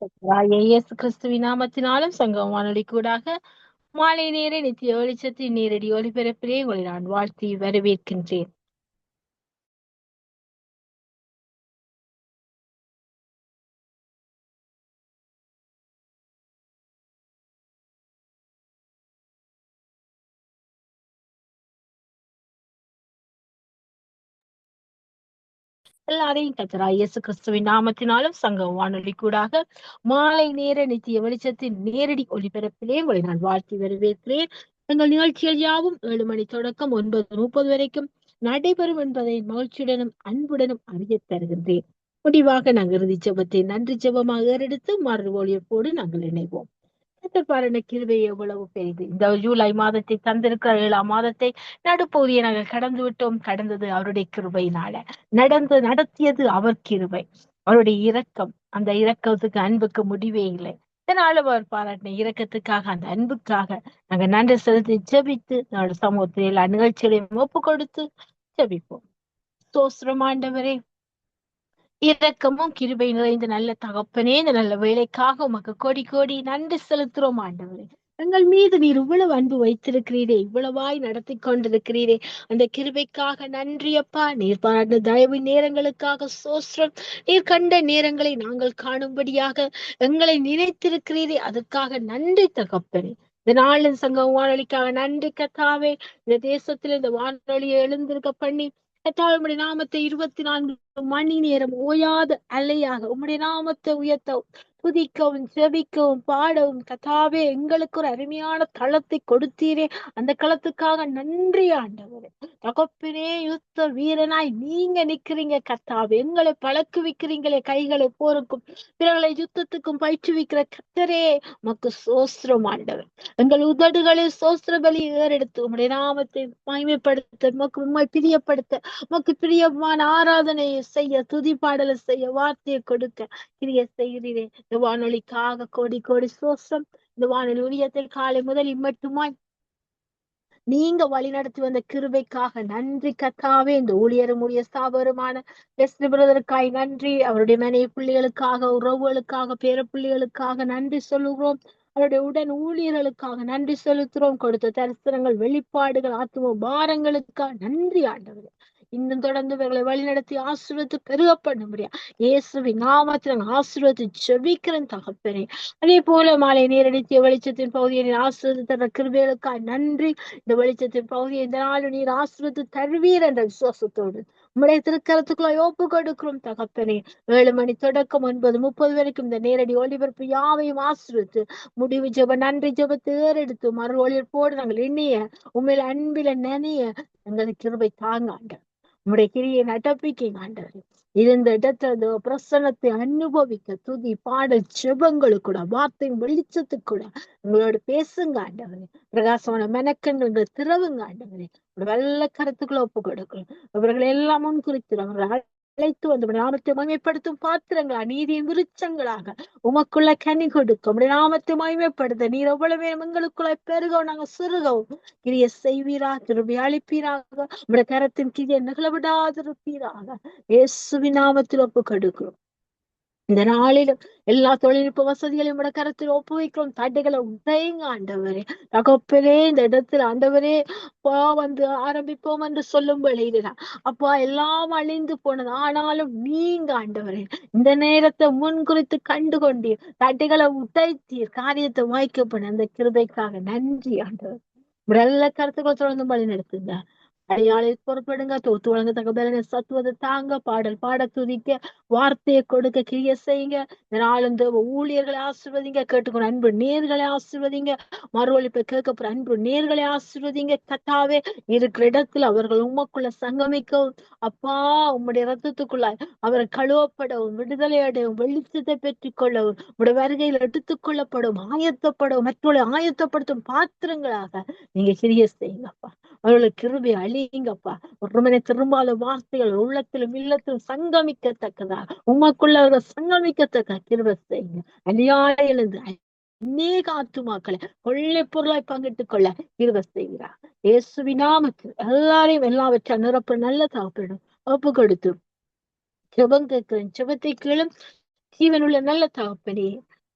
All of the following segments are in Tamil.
இயேசு கிறிஸ்துவின் நாமத்தினாலும் சங்கம் வானொலி கூடாக மாலை நேர நித்திய வெளிச்சத்தின் நேரடி ஒளிபரப்பிலே உங்களை நான் வாழ்த்தி வரவேற்கின்றேன். எல்லாரையும் கர்த்தராகிய இயேசு கிறிஸ்துவின் நாமத்தினாலும் சங்கம் வானொலி கூடாக மாலை நேர நித்திய வெளிச்சத்தின் நேரடி ஒளிபரப்பிலே உங்களை நான் வாழ்த்தி வரவேற்கிறேன். எங்கள் நிகழ்ச்சிகள் யாவும் 7 மணி தொடக்கம் 9:30 வரைக்கும் நடைபெறும் என்பதை மகிழ்ச்சியுடனும் அன்புடனும் அறியத் தருகின்றேன். முடிவாக நாங்கள் இறுதி ஜெபத்தை நன்றி ஜெபமாக ஏறெடுத்து மறுவொழியப்போடு நாங்கள் இணைவோம். பாருங்க கிருபை எவ்வளவு பெரிது. இந்த ஜூலை மாதத்தை தந்திருக்கிற 7ஆம் மாதத்தை நடுப்பகுதியை நாங்கள் கடந்து விட்டோம். கடந்தது அவருடைய கிருபையினால, நடத்தியது அவர் கிருபை, அவருடைய இரக்கம். அந்த இரக்கத்துக்கு அன்புக்கு முடிவே இல்லை. இதனால அவர் பாராட்டின இரக்கத்துக்காக, அந்த அன்புக்காக நாங்க நன்றி செலுத்தி ஜெபித்து நம்முடைய சமூகத்தில் எல்லா நிகழ்ச்சிகளையும் ஒப்பு கொடுத்து ஜெபிப்போம். ஸ்தோத்திரம் ஆண்டவரே, இரக்கமும் கிருபை நிறைந்த நல்ல தகப்பனே, இந்த நல்ல வேலைக்காக உமக்கு கோடி கோடி நன்றி செலுத்துறோம் ஆண்டவரே. எங்கள் மீது நீர் இவ்வளவு அன்பு வைத்திருக்கிறீரே, இவ்வளவாய் நடத்தி கொண்டிருக்கிறீரே, அந்த கிருபைக்காக நன்றி அப்பா. நீர் பாராட்டின தயவு நேரங்களுக்காக சோஸ்திரம். நீர் கண்ட நேரங்களை நாங்கள் காணும்படியாக எங்களை நினைத்திருக்கிறீரே, அதற்காக நன்றி தகப்பனே. இந்த நாளின் சங்கம் வானொலிக்காக நன்றி கத்தாவே. இந்த தேசத்தில் இந்த வானொலியை எழுந்திருக்க பண்ணி கத்தாவே, உம்முடைய நாமத்தை 24 மணி நேரம் ஓயாத அலையாக உம்முடைய நாமத்தை உயர்த்த துதிக்கவும் ஜெபிக்கவும் பாடவும் கத்தாவே எங்களுக்கு ஒரு அருமையான களத்தை கொடுத்தீரே, அந்த களத்துக்காக நன்றி ஆண்டவரே. தகப்பனே, யுத்த வீரனாய் நீங்க நிக்கிறீங்க கத்தாவே. எங்களை பழக்குவிக்கிறீங்களே, கைகளை போருக்கும் பிறர்களை யுத்தத்துக்கும் பயிற்றுவிக்கிற கத்தரே, உமக்கு சோஸ்திரம் ஆண்டவர். எங்கள் உதடுகளில் சோஸ்திர பலி ஏறெடுத்து உம்முடைய நாமத்தை மகிமைப்படுத்த, உம்மை பிரியப்படுத்த, உமக்கு பிரியமான ஆராதனையை செய்ய, துதி பாடலை செய்ய, வார்த்தையை கொடுக்க கிரிய செய்கிறீரே. இந்த வானொலிக்காக கோடி கோடி சோஸ்திரம். இந்த வானொலி ஊழியத்தில் காலை முதல் இம்மட்டுமாய் நீங்க வழிநடத்தி வந்த கிருபைக்காக நன்றி கத்தாவே. இந்த ஊழியரும் ஊழிய ஸ்தாபருமான லெஸ்லி பிரதருக்காய் நன்றி. அவருடைய மனைவி பிள்ளைகளுக்காக, உறவுகளுக்காக, பேர பிள்ளைகளுக்காக நன்றி சொல்லுகிறோம். அவருடைய உடன் ஊழியர்களுக்காக நன்றி செலுத்துறோம். கொடுத்த தரிசனங்கள், வெளிப்பாடுகள், ஆத்தும பாரங்களுக்காக நன்றி ஆண்டவரே. இன்னும் தொடர்ந்து இவர்களை வழிநடத்தி ஆசீர்வதித்து பெருக பண்ண முடியும். இயேசுவின் நாமத்தில் ஆசீர்வதித்து ஜெபிக்கிறேன் தகப்பனே. அதே போல மாலை நேரடித்திய வெளிச்சத்தின் பகுதியை ஆசீர்வதித்த கிருபைகளுக்காக நன்றி. இந்த வெளிச்சத்தின் பகுதியை இந்த நாள் நீர் ஆசீர்வதித்து தருவீர் என்ற விசுவாசத்தோடு உம்முடைய திருக்கரத்துக்குள்ள ஒப்பு கொடுக்கிறோம் தகப்பனே. 7 மணி தொடக்கம் 9:30 வரைக்கும் இந்த நேரடி ஒளிபரப்பு யாவையும் ஆசீர்வதித்து முடிவு ஜெப நன்றி ஜெபத்தை ஏறெடுத்து மறு ஒளிபரப்போடு நாங்கள் எண்ணிய உண்மையில அன்பில நினைய எங்களுக்கு கிருபை தாங்க ஆண்டவர். உம்முடைய கிரியை நடப்பிக்க ஆண்டவர். இருந்த இடத்துல பிரசன்னத்தை அனுபவிக்க துதி பாடல் ஜெபங்களுக்கு கூட, வார்த்தை வெளிச்சத்துக்கு கூட உங்களோட பேசுங்க ஆண்டவரே. பிரகாசமான மெனக்கண்கள் திறவுங்க ஆண்டவரே. வெள்ள கருத்துக்களை ஒப்பு கொடுக்கிறோம். அவர்களை எல்லாம் முன் குறித்து அவர்கள் அழைத்து வந்து நாமத்தை மகிமைப்படுத்தும் பாத்திரங்களா, நீதியின் விருச்சங்களாக உமக்குள்ள கனி கொடுக்கும். உடைய நாமத்தை மகிமைப்படுத்த நீர் எவ்வளவு எங்களுக்குள்ள பெருகவும் நாங்க சிறுகவும் கிரிய செய்வீரா, திரும்பி அளிப்பீராக. உடைய கரத்தின் கிரியை நிகழவிடாதிருப்பீராக. இயேசுவின் நாமத்தில் ஒப்பு கொடுக்கிறோம். இந்த நாளிலும் எல்லா தொழில்நுட்ப வசதிகளையும் உடைய கரத்தில் ஒப்புவிக்கிறோம். தடைகளை உடையுங்க ஆண்டவரே. தகப்பனே, இந்த இடத்துல ஆண்டவரே வந்து ஆரம்பிப்போம் என்று சொல்லும் வேளையில அப்பா எல்லாம் அழிந்து போனது. ஆனாலும் நீங்க ஆண்டவரே இந்த நேரத்தை முன் குறித்து கண்டு கொண்டீர், தடைகளை உடைத்தீர், காரியத்தை வாய்க்கப்பட அந்த கிருபைக்காக நன்றி ஆண்டவர். நல்ல கருத்துக்களை தொடர்ந்து வழி நடத்துங்க. அடையாளை பொறுப்படுங்க. தோத்து வழங்க தகவலை சத்துவதை தாங்க. பாடல் பாட துதிக்க, வார்த்தையை கொடுக்க கிரிய செய்யுங்க. நாளும் ஊழியர்களை ஆசிர்வதிங்க. கேட்டுக்கொண்டு அன்பு நேர்களை ஆசிர்வதிங்க. மறுவழிப்பை கேட்க போற அன்பு நேர்களை ஆசிர்வதிங்க கத்தாவே. இருக்கிற இடத்துல அவர்கள் உமக்குள்ள சங்கமிக்கவும் அப்பா, உம்முடைய ரத்தத்துக்குள்ளாய் அவர் கழுவப்படவும், விடுதலை அடையவும், வெளிச்சத்தை பெற்றுக் கொள்ளவும், உடைய வருகையில் எடுத்துக் கொள்ளப்படும், ஆயத்தப்படவும், மற்றவர்களை ஆயத்தப்படுத்தும் பாத்திரங்களாக நீங்க கிரிய செய்யுங்கப்பா. அவர்களுக்கு கிருபை அழியுங்கப்பா. ஒருமனை திரும்பாத வார்த்தைகள் உள்ளத்திலும் இல்லத்திலும் சங்கமிக்கத்தக்கதா, உமக்குள்ள அவர்கள் சங்கமிக்கத்தக்க கிருபை செய்யுங்க. அழியாத எழுந்து அநேக ஆத்துமாக்களை கொள்ளை பொருளாய் பங்கிட்டுக் கொள்ள கிருபை செய்கிறார். இயேசுவின் நாமத்தில் எல்லாரையும் எல்லாவற்றை நிரப்ப நல்ல தகப்பனிடம் ஒப்பு கொடுத்து ஜெபம் கேட்கிறேன். ஜெபத்தை கேளும், ஜீவனுள்ள நல்ல தகப்பனே,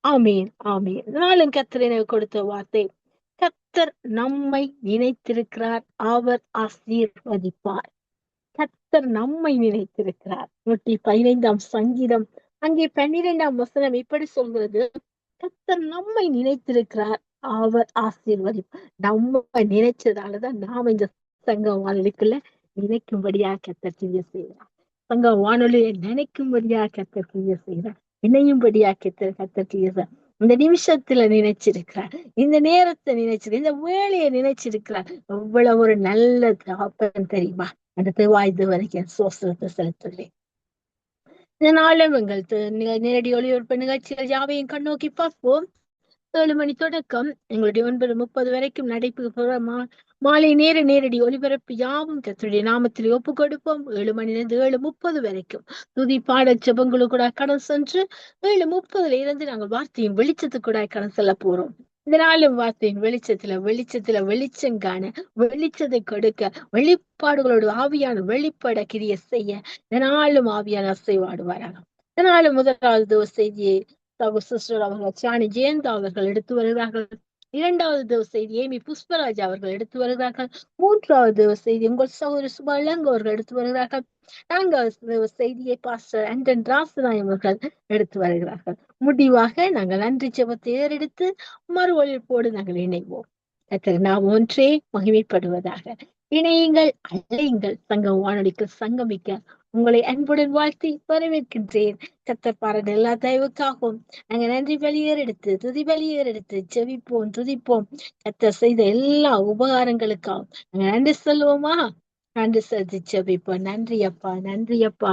ஆமீன் ஆமீன். நாளும் கர்த்தர் எனக்கு கொடுத்த வார்த்தை, கர்த்தர் நம்மை நினைத்திருக்கிறார், அவர் ஆசீர்வதிப்பார். கர்த்தர் நம்மை நினைத்திருக்கிறார். 115 சங்கீதம் அங்கே 12 இப்படி சொல்கிறது, கர்த்தர் நம்மை நினைத்திருக்கிறார், அவர் ஆசீர்வதிப்பார். நம்ம நினைச்சதாலதான் நாம இந்த சங்க வானொலிக்குள்ள நினைக்கும்படியா கர்த்தர் கிரியை செய்கிறார். சங்க வானொலியை நினைக்கும்படியா கர்த்தர் கிரியை செய்கிறார். இணையும்படியா கர்த்தர் கிரியை செய்கிறார். இந்த நிமிஷத்துல நினைச்சிருக்கிறார், இந்த நேரத்தை நினைச்சிருக்க, இந்த வேலையை நினைச்சிருக்கிறார். எவ்வளவு ஒரு நல்ல தகப்பன் தெரியுமா? அடுத்து வாய்து வரைக்கும் சோசனத்தை செலுத்துகிறேன். இதனாலும் எங்கள் நேரடி ஒளிபரப்பு நிகழ்ச்சிகள் யாவையும் கண்ணோக்கி பார்ப்போம். 7 மணி தொடக்கம் எங்களுடைய 9:30 வரைக்கும் நடைபெறுகிற மாலை நேரடி ஒலிபரப்பு யாவும் கர்த்தருடைய நாமத்தில் ஒப்பு கொடுப்போம். 7 மணிலிருந்து 7:30 வரைக்கும் துதி பாட ஜெபங்களு கூட கடன் சென்று 7:30 இருந்து நாங்கள் வார்த்தையின் வெளிச்சத்துக்கு கூட கடன் செல்ல போறோம். இதனாலும் வார்த்தையின் வெளிச்சத்துல வெளிச்சம் காண, வெளிச்சத்தை கொடுக்க, வெளிப்பாடுகளோடு ஆவியான வெளிப்பட கிரிய செய்ய இதனாலும் ஆவியான அசைவாடுவாராக. இதனாலும் முதலாவது செய்தியை சிஸ்டர் அவர்கள் சாணி ஜெயந்தா அவர்கள் எடுத்து வருகிறார்கள். 2வது செய்தி ஏமி புஷ்பராஜ் அவர்கள் எடுத்து வருகிறார்கள். 3வது செய்தி உங்கள் சகோதரி சுபாலங்க அவர்கள் எடுத்து வருகிறார்கள். 4வது செய்தியை பாஸ்டர் ஆண்டன் ராசனாய் அவர்கள் எடுத்து வருகிறார்கள். முடிவாக நாங்கள் நன்றி ஜெபத்தை ஏறெடுத்து மறு ஒலிபோடு நாங்கள் இணைவோம். நாம் ஒன்றே மகிமைப்படுவதாக. இணையுங்கள், அழையுங்கள், சங்கம் வானொலிக்கு சங்கமிக்க உங்களை அன்புடன் வாழ்த்தி வரவேற்கின்றேன். கர்த்தர் பாருங்க எல்லா தயவுக்காகவும் நாங்க நன்றி பலியேறெடுத்து துதி பலியேறெடுத்து ஜெபிப்போம், துதிப்போம். கர்த்தர் செய்த எல்லா உபகாரங்களுக்காகவும் நாங்க நன்றி சொல்லுவோமா? நன்றி செலுத்தி ஜெபிப்போம். நன்றி அப்பா, நன்றி அப்பா.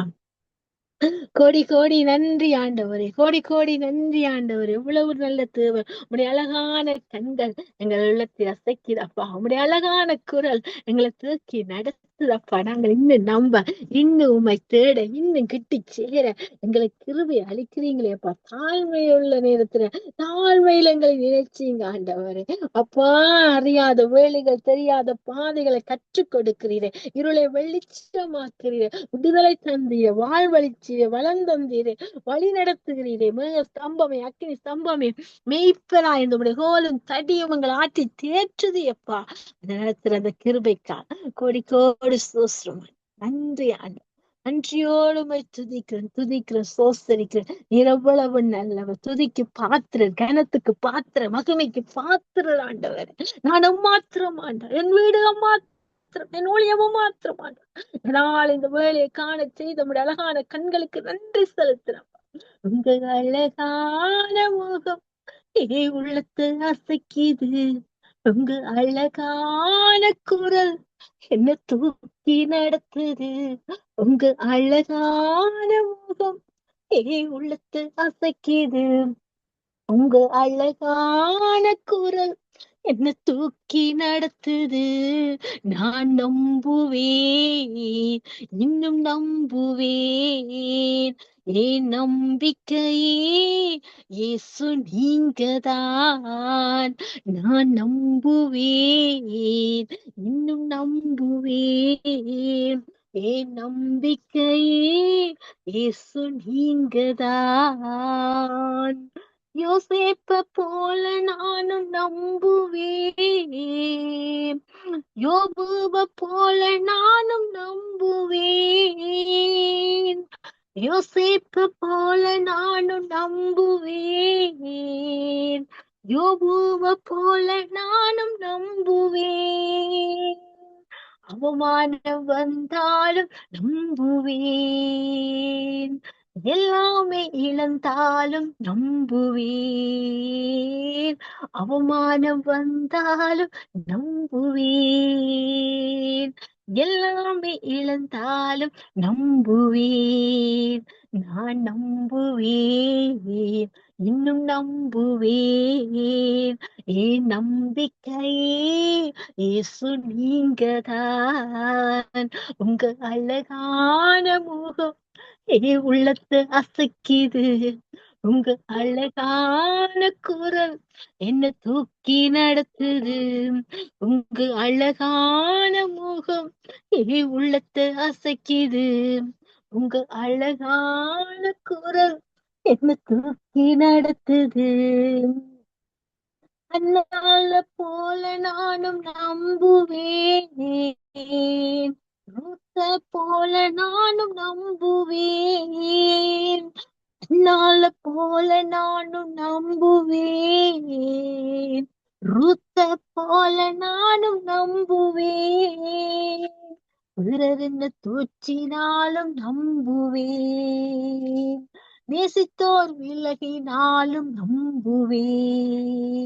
கோடி கோடி நன்றி ஆண்டவரே, கோடி கோடி நன்றி ஆண்டவரே. எவ்வளவு நல்ல தேவன். உடைய அழகான கண்கள் எங்கள் உள்ளத்தில் அசைக்கிறப்பா. உடைய அழகான குரல் எங்களை தூக்கி நடத்துதப்பா. நாங்கள் இன்னும் நம்ப, இன்னும் உண்மை தேட, இன்னும் கிட்டி சேர எங்களுக்கு கிருபை அளிக்கிறீங்களேப்பா. தாழ்மையுள்ள நேரத்துல தாழ்மையில எங்களை நினைச்சீங்க ஆண்டவரே. அப்பா, அறியாத வேலைகள், தெரியாத பாதைகளை கற்றுக் கொடுக்கிறீரே, இருளை வெளிச்சமாக்கிறீரே, விடுதலை தந்தீரே, வாழ்வழிச்சீரே, வளர்ந்தந்தீரே, வழி நடத்துகிறீரே. மேக ஸ்தம்பமே, அக்கினி ஸ்தம்பமே, மெய்ப்பனா இந்த கோலும் தடியும் எங்களை ஆட்டி தேற்றுது எப்பா. அந்த நேரத்துல அந்த கிருபைக்கா கோடி கோடி சோஸ்ரம். நன்றி ஆண்டு, நன்றியோடு துதிக்கிறேன், சோசரிக்கிறேன். எவ்வளவு நல்லவர், துதிக்கு பாத்திர, கனத்துக்கு பாத்திர, மகிமைக்கு பாத்திர ஆண்டவர். நானும் மாத்திரம் ஆண்டவர், என் வீடு மாத்திரம், என் ஊழியமும் மாத்திரம் ஆண்டவர். நாள் இந்த வேலையை காண செய்த நம்முடைய அழகான கண்களுக்கு நன்றி செலுத்துறோம். உங்க அழகான முகம் உள்ளத்தை அசைக்குது, உங்க அழகான குரல் என்ன தூக்கி நடத்துது, உங்க அழகான முகம் உள்ளத்தை அசைக்குது, உங்க அழகான குரல் என்ன தூக்கி நடத்துது. நான் நம்புவேன், இன்னும் நம்புவேன், ஏன் நம்பிக்கையே இயேசு நீங்கதான். நான் நம்புவேன், இன்னும் நம்புவேன், ஏன் நம்பிக்கையே இயேசு நீங்கதான். யோசேப்ப போல நானும் நம்புவேன், யோபுவ போல நானும் நம்புவேன், யோசேப்ப போல நானும் நம்புவேன், யோபுவ போல நானும் நம்புவேன். அவமானம் வந்தாலும் நம்புவேன், எல்லாமே இழந்தாலும் நம்புவேன், அவமானம் வந்தாலும் நம்புவேன், எல்லாமே இழந்தாலும் நம்புவேன். நான் நம்புவேன், இன்னும் நம்புவேன், ஏன் நம்பிக்கையே இயேசு நீங்கதான். உங்க அழகான முகம் உள்ளத்தை அசைக்குது, உங்க அழகான குரல் என்ன தூக்கி நடத்துது, உங்க அழகான முகம் உள்ளத்தை அசைக்குது, உங்க அழகான குரல் என்ன தூக்கி நடத்துது. அண்ணால போல நானும் நம்புவேன். ரூத்த போல நானும் நம்புவேன். அண்ணால போல நானும் நம்புவேன். ரூத்த போல நானும் நம்புவேன். பிறர் என்ன தூற்றினாலும் நம்புவேன். நேசித்தோர் விலகினாலும் நம்புவேன்.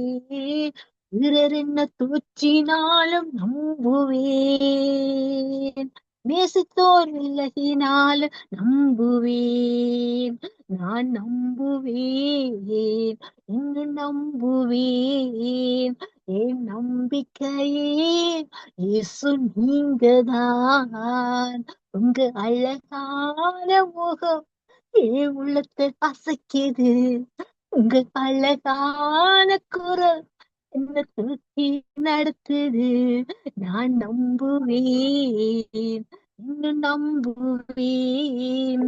பிறர் என்ன தூற்றினாலும் நம்புவேன். நேசித்தோர் விலகினாலும் நம்புவேன். நான் நம்புவேன். இன்னும் நம்புவேன். என் நம்பிக்கையே இயேசு நீங்கதான். உங்க அழகான முகம் என் உள்ளத்தை அசைக்குது. உங்க அழகான குரல் என்ன தூக்கி நடத்துது. நான் நம்புவேன். இன்னும் நம்புவேன்.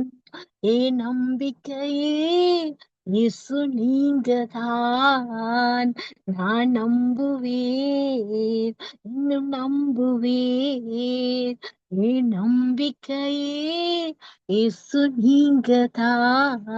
என் நம்பிக்கையே இயேசு நீங்கதான். நான் நம்புவேன். இன்னும் நம்புவேன். என் நம்பிக்கையே இயேசு நீங்கதான்.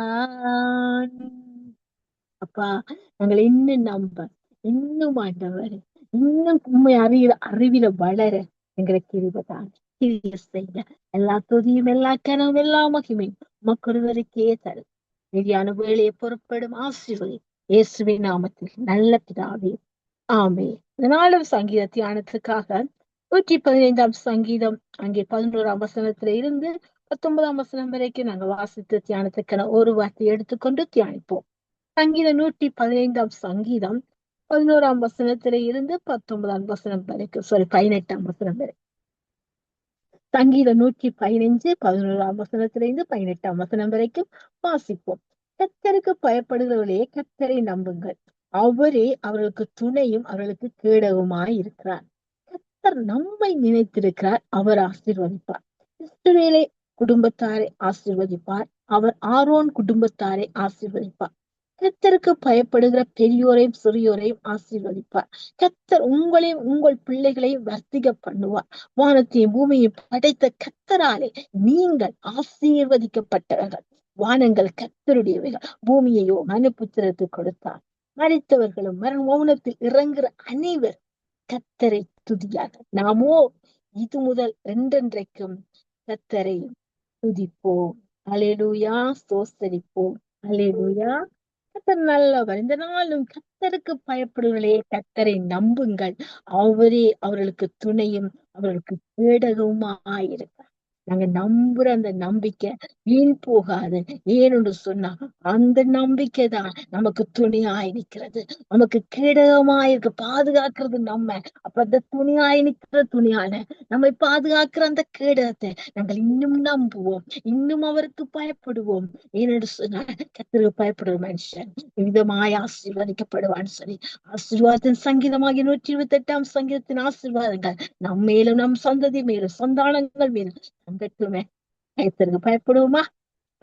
அப்பா, நாங்கள் இன்னும் நம்ப, இன்னும் ஆண்டவர், இன்னும் உண்மை அறிவில வளர எங்களுக்கு கிருபைதான். கிரியை செய்ய எல்லா துதியும் எல்லா கனவும் எல்லா மகிமையும் உமக்கொருவருக்கே தரும். மீதியான வேலையை பொறுப்படும் ஆசீர்வதி இயேசுவின் நாமத்தில் நல்ல பிதாவே, ஆமே. இந்த நாளும் சங்கீத தியானத்துக்காக 115ஆம் சங்கீதம் அங்கே 11ஆம் வசனத்துல இருந்து 19ஆம் வசனம் வரைக்கும் நாங்க வாசித்து தியானத்துக்கான ஒரு வார்த்தையை எடுத்துக்கொண்டு தியானிப்போம். சங்கீதம் 115ஆம் சங்கீதம் 11ஆம் வசனத்தில இருந்து 19ஆம் வசனம் வரைக்கும், 18ஆம் வசனம் வரை. சங்கீதம் 115 11ஆம் வசனத்திலிருந்து 18ஆம் வசனம் வரைக்கும் வாசிப்போம். கர்த்தருக்கு பயப்படுகிறவர்களே கர்த்தரை நம்புங்கள். அவரே அவர்களுக்கு துணையும் அவர்களுக்கு கேடவுமாய் இருக்கிறார். கர்த்தர் நம்மை நினைத்திருக்கிறார், அவர் ஆசீர்வதிப்பார். இஸ்ரவேலை குடும்பத்தாரை ஆசீர்வதிப்பார், அவர் ஆரோன் குடும்பத்தாரை ஆசீர்வதிப்பார். கர்த்தருக்கு பயப்படுகிற பெரியோரையும் சிறியோரையும் ஆசீர்வதிப்பார். கர்த்தர் உங்களையும் உங்கள் பிள்ளைகளையும் வர்த்திக பண்ணுவார். வானத்தையும் பூமியையும் படைத்த கர்த்தராலே நீங்கள் ஆசீர்வதிக்கப்பட்டவர்கள். வானங்கள் கர்த்தருடையவைகள், பூமியையோ மனுபுத்திரத்துக்கு கொடுத்தார். மரித்தவர்களும் மரணத்தில் இறங்குற அனைவர் கர்த்தரை துதியாக. நாமோ இது முதல் என்றென்றைக்கும் கர்த்தரை துதிப்போம். அல்லேலூயா, ஸ்தோத்தரிப்போம். அல்லேலூயா. கர்த்தர் நல்லவர். இந்த நாளும் கர்த்தருக்கு பயப்படுவர்களே கர்த்தரை நம்புங்கள். அவரே அவர்களுக்கு துணையும் அவர்களுக்கு கேடகவுமாயிருக்கிறார். நாங்க நம்புற அந்த நம்பிக்கை வீண் போகாது. ஏன்னு சொன்னா அந்த நம்பிக்கை தான் நமக்கு துணையாய் நிற்கிறது, நமக்கு கேடகமாயிருக்கு, பாதுகாக்கிறது நம்ம. அப்ப அந்த துணியாய் நிற்கிற துணியான நம்மை பாதுகாக்கிற அந்த கேடகத்தை நாங்கள் இன்னும் நம்புவோம், இன்னும் அவருக்கு பயப்படுவோம். ஏனென்று சொன்னா கர்த்தருக்கு பயப்படுற மனுஷன் விதமாய் ஆசீர்வதிக்கப்படுவான்னு சொல்லி ஆசீர்வாதத்தின் சங்கீதமாகிய 128ஆம் சங்கீதத்தின் ஆசீர்வாதங்கள் நம் மேலும் நம் சந்ததி மேலும் சந்தானங்கள் மேலும் தங்கட்டுமே. கர்த்தருக்கு பயப்படுவோமா,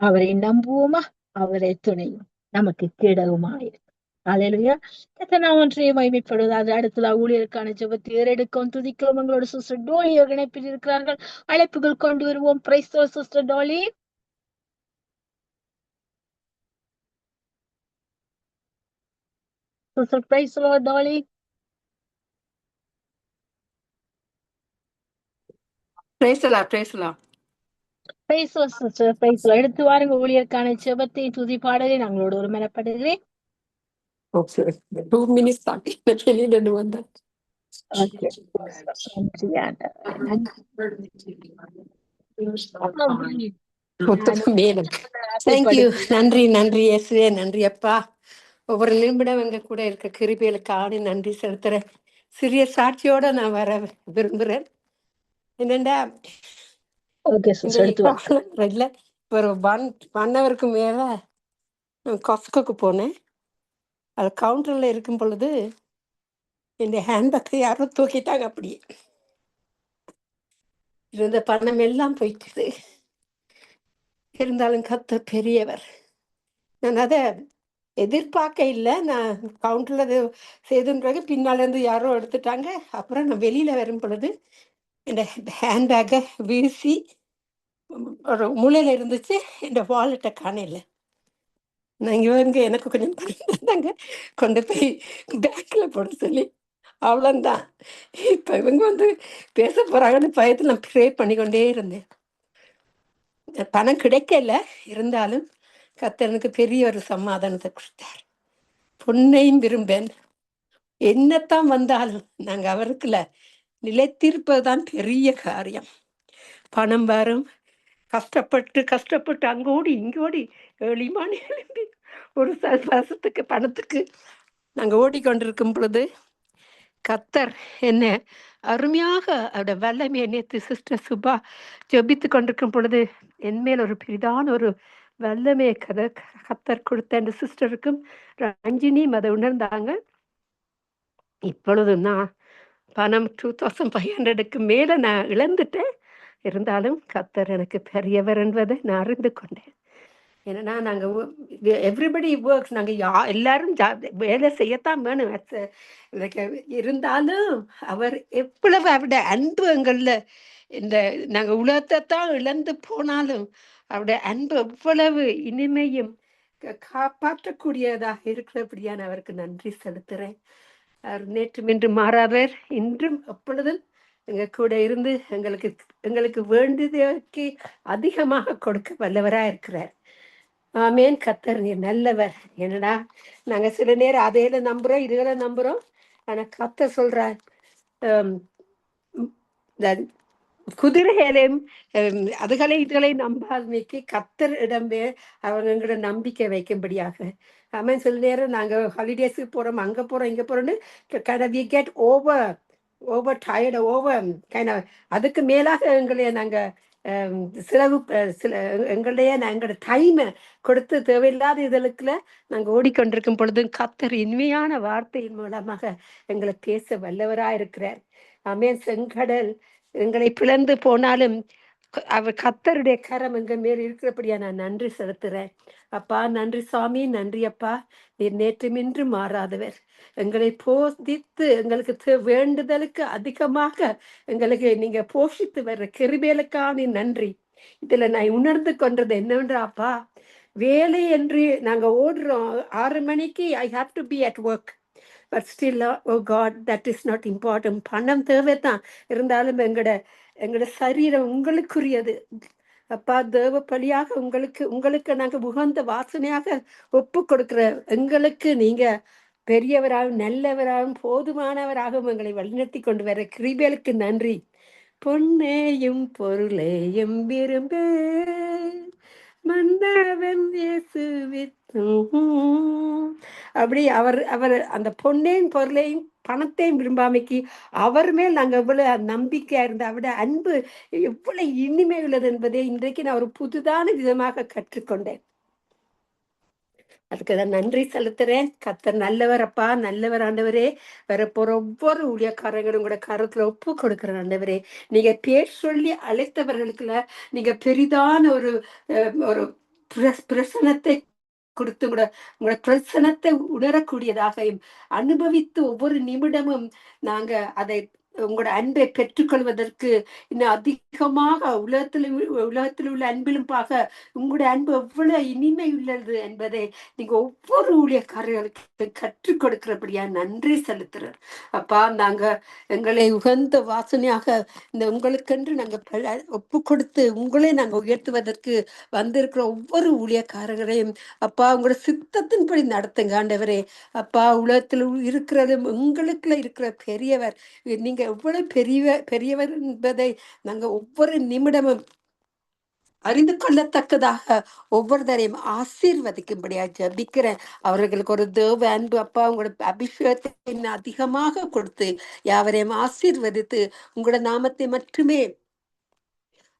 அவரை நம்புவோமா, அவரை துணையும் நமக்கு கேடவுமாயிருக்கு. அல்லேலூயா. கர்த்தர் நாம் ஒன்றையே மகிமைப்படுவது. அடுத்ததா ஊழியருக்கான ஜெபத்தை ஏறெடுக்கவும் துதிக்கவும் எங்களோட சிஸ்டர் டோலி இணைப்பில் இருக்கிறார்கள். அழைப்புகள் கொண்டு வருவோம். Praise the Lord sister Dolly. Sister praise the Lord Dolly. பேசலாம் பேசலாம். Praise the Lord sister, praise the Lord. எடுத்து வாருங்க ஊழியருக்கான ஜெபத்தை துதி பாடலை நாங்களோட ஒரு மனப்படுகிறேன். ஓகே, 2 minutes தாண்டி வெளியில வந்தேன். ஓகே, நன்றி ஆண்டவரே. தேங்க்யூ. நன்றி நன்றி இயேசுவே, நன்றி அப்பா. ஒவ்வொரு நிமிடம் எங்க கூட இருக்க கிருபைகளுக்காக நன்றி செலுத்துறேன். சிறிய சாட்சியோட நான் வர விரும்புறேன். என்னண்டா ஓகே சிஸ்டர், எடுத்து வாருங்க. ஒரு 1 ஹவருக்கு மேல காஸ்கோக்கு போனேன். அது கவுண்டர்ல இருக்கும் பொழுது இந்த ஹேண்ட்பேக்கை யாரோ தூக்கிட்டாங்க. அப்படியே இருந்த பணம் எல்லாம் போயிட்டுது. இருந்தாலும் கர்த்தர் பெரியவர். நான் அதை எதிர்பார்க்க இல்லை. நான் கவுண்டரில் செய்துன்றது பின்னாலேருந்து யாரோ எடுத்துட்டாங்க. அப்புறம் நான் வெளியில் வரும் பொழுது என் ஹேண்ட்பேக்கை வீசி ஒரு மூலையில் இருந்துச்சு. என் வாலெட்டை காணல. நான் இவங்க எனக்கு கொஞ்சம் பணம் தந்தாங்க, கொண்டு போய் பேங்க்கில் போட சொல்லி. அவ்வளோந்தான். இப்போ இவங்க வந்து பேச போகிறாங்கன்னு பயத்தில் நான் ப்ரே பண்ணிக்கொண்டே இருந்தேன். பணம் கிடைக்கல, இருந்தாலும் கர்த்தர் பெரிய ஒரு சமாதானத்தை கொடுத்தார். பொன்னையும் விரும்பேன், என்னத்தான் வந்தாலும் நாங்கள் அவருக்குள்ள நிலைத்திருப்பதுதான் பெரிய காரியம். பணம் வரும், கஷ்டப்பட்டு கஷ்டப்பட்டு அங்கோடி இங்கோடி எளிமானி எழும்பி ஒரு வருஷத்துக்கு பணத்துக்கு நாங்கள் ஓடிக்கொண்டிருக்கும் பொழுது கர்த்தர் என்ன அருமையாக அவருடைய வல்லமையை நேற்று சிஸ்டர் சுபா ஜெபித்து கொண்டிருக்கும் பொழுது என்மேல் ஒரு பெரிதான ஒரு வல்லமையை கர்த்தர் கொடுத்த அந்த சிஸ்டருக்கும் ரஞ்சினியும் அதை உணர்ந்தாங்க. இப்பொழுது நான் பணம் 2500க்கு மேலே நான் இழந்துட்டேன். இருந்தாலும் கர்த்தர் எனக்கு பெரியவர் என்பதை நான் அறிந்து கொண்டேன். ஏன்னா நாங்கள் எவ்ரிபடி ஒர்க்ஸ், நாங்கள் எல்லாரும் வேலை செய்யத்தான் வேணும். இருந்தாலும் அவர் எவ்வளவு அவருடைய அன்பு எங்களில், இந்த நாங்கள் உலகத்தை தான் இழந்து போனாலும் அவருடைய அன்பு எவ்வளவு இனிமையும் காப்பாற்றக்கூடியதாக இருக்கிறபடியான அவருக்கு நன்றி செலுத்துகிறேன். அவர் நேற்றும் இன்று மாறாதவர், இன்றும் எப்பொழுதும் எங்கள் கூட இருந்து எங்களுக்கு வேண்டியதற்கு அதிகமாக கொடுக்க வல்லவராக இருக்கிறார். ஆமேன். கர்த்தர் நீர் நல்லவர். என்னடா நாங்கள் சில நேரம் அதையில நம்புகிறோம், இதுகளை நம்புகிறோம். ஆனால் கர்த்தர் சொல்கிறார், குதிரைகளையும் அதுகளை இதுகளை நம்பாதமைக்கு கர்த்தரிடமே அவங்களோட நம்பிக்கை வைக்கும்படியாக. ஆமாம். சில நேரம் நாங்கள் ஹாலிடேஸுக்கு போகிறோம், அங்கே போகிறோம், இங்கே போகிறோன்னு வி கெட் ஓவர் டயர்டு, அதுக்கு மேலாக எங்களை நாங்கள் எங்களோட டைமை கொடுத்து தேவையில்லாத இதழுக்குள்ள நாங்கள் ஓடிக்கொண்டிருக்கும் பொழுது கர்த்தர் இனிமையான வார்த்தையின் மூலமாக எங்களை பேச வல்லவராக இருக்கிறார். ஆமென். செங்கடல் எங்களை பிளந்து போனாலும் அவர் கர்த்தருடைய கரம் எங்க மேல் இருக்கிறபடியா நான் நன்றி செலுத்துறேன். அப்பா நன்றி சுவாமி, நன்றி அப்பா. நீர் நேற்றுமின்று மாறாதவர். எங்களை போதித்து எங்களுக்கு வேண்டுதலுக்கு அதிகமாக எங்களுக்கு நீங்க போஷித்து வர்ற கிருபைகளுக்கான நன்றி. இதுல நான் உணர்ந்து கொண்டது என்னவென்றா அப்பா, வேலை என்று நாங்க ஓடுறோம். 6 மணிக்கு I have to be at work. But still oh God, that is not important. பணம் தேவைதான், இருந்தாலும் எங்களோட சரீரம் உங்களுக்குரியது அப்பா. தேவ பலியாக உங்களுக்கு நாங்கள் உகந்த வாசனையாக ஒப்பு கொடுக்கிற எங்களுக்கு நீங்க பெரியவராகவும் நல்லவராகவும் போதுமானவராகவும் எங்களை வழிநடத்தி கொண்டு வர கிருபைகளுக்கு நன்றி. பொன்னேயும் பொருளையும் விரும்பு மன்னவன் அப்படி அவர் அந்த பொன்னையும் பொருளையும் பணத்தையும் விரும்பாமைக்கு அவர் மேல் நாங்கள் எவ்வளவு நம்பிக்கையா இருந்த அவருடைய அன்பு எவ்வளவு இனிமை உள்ளது என்பதை இன்றைக்கு நான் ஒரு புதுதான விதமாக கற்றுக்கொண்டேன். அதுக்கு தான் நன்றி செலுத்துறேன். கர்த்தர் நல்லவர் அப்பா, நல்லவர் ஆண்டவரே. வரப்போற ஒவ்வொரு ஊழியக்காரங்களும் கூட கருத்துல ஒப்பு கொடுக்கிற ஆண்டவரே. நீங்க பேர் சொல்லி அழைத்தவர்களுக்குள்ள நீங்க பெரிதான ஒரு பிரசனத்தை கொடுத்து உங்களோட பிரசனத்தை உணரக்கூடியதாகவும் அனுபவித்து ஒவ்வொரு நிமிடமும் நாங்க அதை உங்களோட அன்பை பெற்றுக்கொள்வதற்கு இன்னும் அதிகமாக உலகத்தில் உள்ள அன்பிலும் பார்க்க உங்களுடைய அன்பு எவ்வளவு இனிமை உள்ளது என்பதை நீங்க ஒவ்வொரு ஊழியக்காரர்களுக்கு கற்றுக் கொடுக்கிறபடியா நன்றி செலுத்துறோம் அப்பா. நாங்க எங்களை உகந்த வாசனையாக இந்த உங்களுக்கென்று நாங்க ஒப்பு கொடுத்து உங்களை நாங்க உயர்த்துவதற்கு வந்திருக்கிற ஒவ்வொரு ஊழியக்காரர்களையும் அப்பா உங்களோட சித்தத்தின்படி நடத்துங்க ஆண்டவரே. அப்பா உலகத்தில் இருக்கிறது உங்களுக்குள்ள இருக்கிற பெரியவர், நீங்க எவ்வளவு பெரியவர் என்பதை நாங்க ஒவ்வொரு நிமிடமும் அறிந்து கொள்ளத்தக்கதாக ஒவ்வொருத்தரையும் ஆசீர்வதிக்கும்படியா ஜபிக்கிறேன். அவர்களுக்கு ஒரு தேவ அன்பு அப்பா உங்களோட அபிஷேகத்தை அதிகமாக கொடுத்து யாவரையும் ஆசீர்வதித்து உங்களோட நாமத்தை மட்டுமே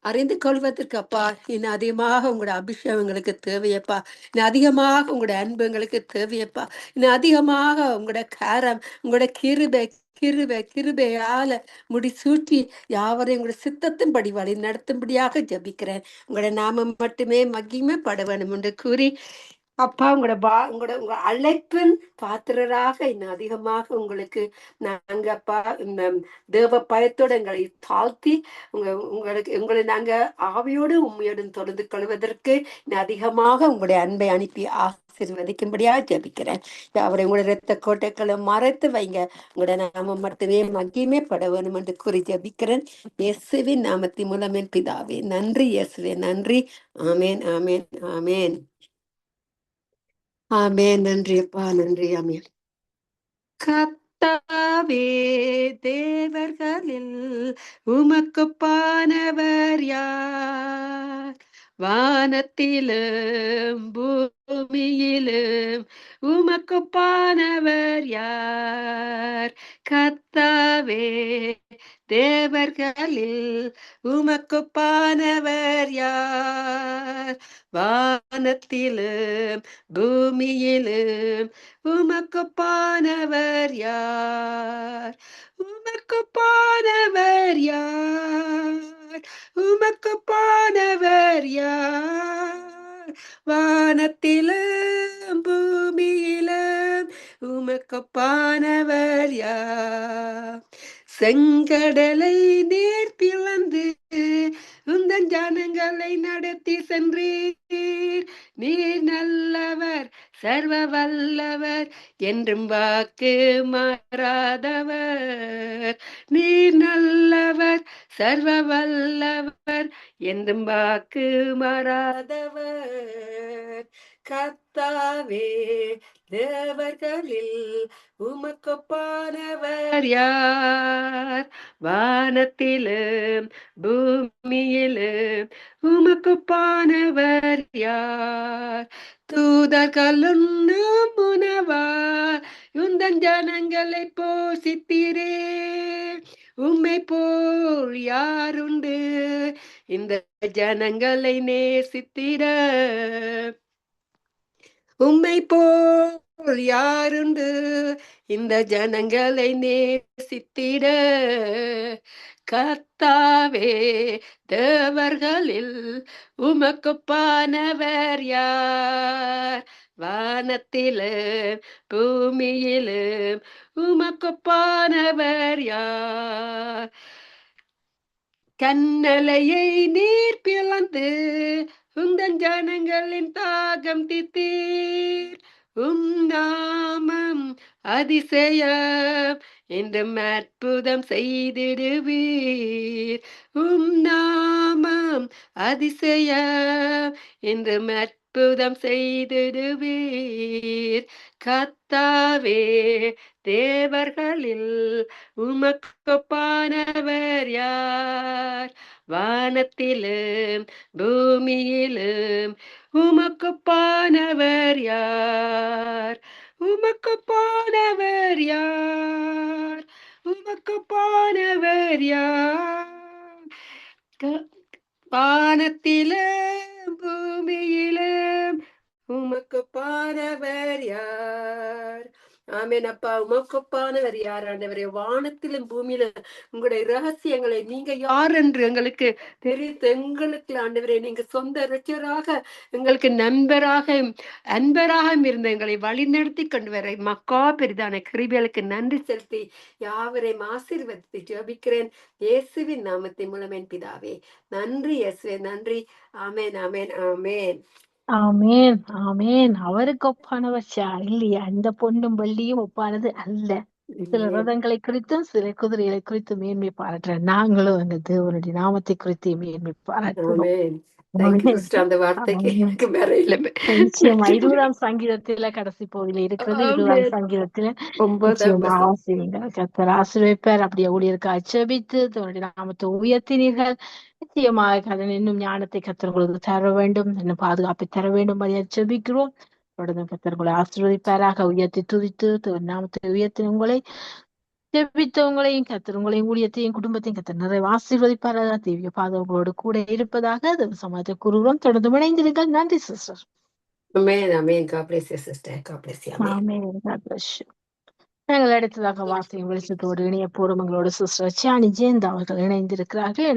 அறிந்து கொள்வதற்கு அப்பா இன்னும் அதிகமாக உங்களோட அபிஷேகங்களுக்கு தேவையப்பா. இன்னும் அதிகமாக உங்களோட அன்புங்களுக்கு தேவையப்பா. இன்னும் அதிகமாக உங்களோட காரம் உங்களோட கிருபையால முடிசூட்டி யாவரையும் உங்களோட சித்தத்தின்படி வழி நடத்தும்படியாக ஜபிக்கிறேன். உங்களோட நாமம் மட்டுமே மகிமைப்பட வேணும் என்று கூறி அப்பா உங்க அழைப்பின் பாத்திரராக இன்னும் அதிகமாக உங்களுக்கு நாங்க அப்பா இந்த தேவ பயத்தோட எங்களை தாழ்த்தி உங்களை நாங்க ஆவியோடு உண்மையோடும் தொடர்ந்து கொள்வதற்கு இன்னும் அதிகமாக உங்களுடைய அன்பை அனுப்பி ஆசீர்வதிக்கும்படியா ஜெபிக்கிறேன். அவரை உங்களுடைய இரத்த கோட்டைகளை மறைத்து வைங்க. உங்களுடைய நாமம் மட்டுமே மகிமே பட வேணும் என்று கூறி ஜெபிக்கிறேன். இயேசுவின் நாமத்தின் மூலம் என் பிதாவே. நன்றி இயேசுவே, நன்றி. ஆமேன், ஆமேன், ஆமேன். ஆமேன். நன்றி அப்பா, நன்றி. ஆமேன். கர்த்தாவே, தேவர்களில் உமக்குப்பானவர் யார்? வானத்திலும் பூமியிலும் உமக்குப்பானவர் யார்? கர்த்தாவே, தேவர்களில் உமக்குப்பானவர் யார்? வானத்திலும் பூமியிலும் உமக்குப்பானவர் யார்? உமக்குப்பானவர் யார்? உமக்குப்பானவர் யார்? வானத்திலும் பூமியிலும் உமக்குப்பானவர் யார்? செங்கடலை நீர் பிளந்து உந்தன் ஜனங்களை நடத்தி சென்றீர். நீர் நல்லவர், சர்வ வல்லவர், என்றும் வாக்கு மாறாதவர். நீர் நல்லவர், சர்வ வல்லவர், என்றும் வாக்கு மாறாதவர். கர்த்தாவே, தேவர்களில் உமக்குப்பானவர் யார்? வானத்திலும் பூமியிலும் உமக்குப்பானவர் யார்? தூதர்களும் உணவார் உந்தன் ஜனங்களை போஷித்தீரே. உம்மை போல் யாருண்டு இந்த ஜனங்களை நேசித்திட? உம்மை போல் யாருண்டு இந்த ஜனங்களை நேசித்திட? கர்த்தாவே, தேவர்களில் உமக்குப்பானவர் யார்? வானத்திலும் பூமியிலும் உமக்குப்பானவர் யார்? கன்னலையை நீர் பிளந்து உந்தன் ஜனங்களின் தாகம் தீர்த்தீர். நாமம் அதிசயம் என்றும் அற்புதம் செய்திடுவீர். நாமம் அதிசயம் என்றும் அற்புதம் செய்திடுவீர். கர்த்தாவே, தேவர்களில் உமக்குப்பானவர் யார்? வானத்திலும் பூமியிலும் உமக்குப்பானவர் யார்? உமக்குப்பானவர் யார்? உமக்குப்பானவர் யார்? வானத்திலும் பூமியிலும் உமக்குப்பானவர் யார்? ஆமேன் அப்பா, உமக்குப்பானவர் யார் ஆண்டவரே? வானத்திலும் பூமியில உங்களுடைய ரகசியங்களை நீங்க யார் என்று எங்களுக்கு தெரிவித்து எங்களுக்கு ஆண்டவரே நீங்க சொந்த இரட்சகராக எங்களுக்கு நண்பராக அன்பராக இருந்த எங்களை வழிநடத்தி கொண்டு வர மக்கா பெரிதான கிருபைகளுக்கு நன்றி செலுத்தி யாவரையும் ஆசீர்வதித்து ஜெபிக்கிறேன் இயேசுவின் நாமத்தின் மூலம் என் பிதாவே. நன்றி இயேசுவே, நன்றி. ஆமேன், ஆமேன், ஆமேன். ஆமேன், ஆமேன். அவருக்கு ஒப்பானவர் யார்? இல்லையா? இந்த பொன்னும் வெள்ளியும் ஒப்பானது அல்ல. சில ரதங்களை குறித்தும் சில குதிரைகளை குறித்தும் மேன்மை பாராட்டுற நாங்களும் எங்க தேவனுடைய நாமத்தை குறித்து மேன்மை பாராட்டுறோம். நிச்சயமா 20ஆம் சங்கீதத்துல கடைசி பகுதியில இருக்கிறது. 20ஆம் சங்கீதத்துல கர்த்தர் ஆசீர்வதிப்பார். அப்படியே ஊழியருக்கு அச்சபித்து தன்னுடைய நாமத்தை உயர்த்தினீர்கள். நிச்சயமாக அதன் இன்னும் ஞானத்தை கர்த்தர் உங்களுக்கு தர வேண்டும், இன்னும் பாதுகாப்பை தர வேண்டும். அச்சபிக்கிறோம். தொடர்ந்து கர்த்தர் உங்களை ஆசீர்வதிப்பாராக. உயர்த்தி துதித்து நாமத்தை உயர்த்தி உங்களை ஜெபித்தவங்களையும் கர்த்தர் உங்களையும் ஊழியத்தையும் குடும்பத்தையும் கர்த்தர் நிறைய ஆசீர்வதிப்பாராக. தேவிய பாதவங்களோடு கூட இருப்பதாக சமாஜத்தை கூறுகிறோம். தொடர்ந்து இணைந்திருங்கள். நன்றி சிஸ்டர். நாங்கள் அடுத்ததாக வார்த்தையின் வெளிச்சத்தோடு இணைய போறோம். எங்களோட சிஸ்டர் சாணி ஜெயந்த் அவர்கள் இணைந்திருக்கிறார்கள்.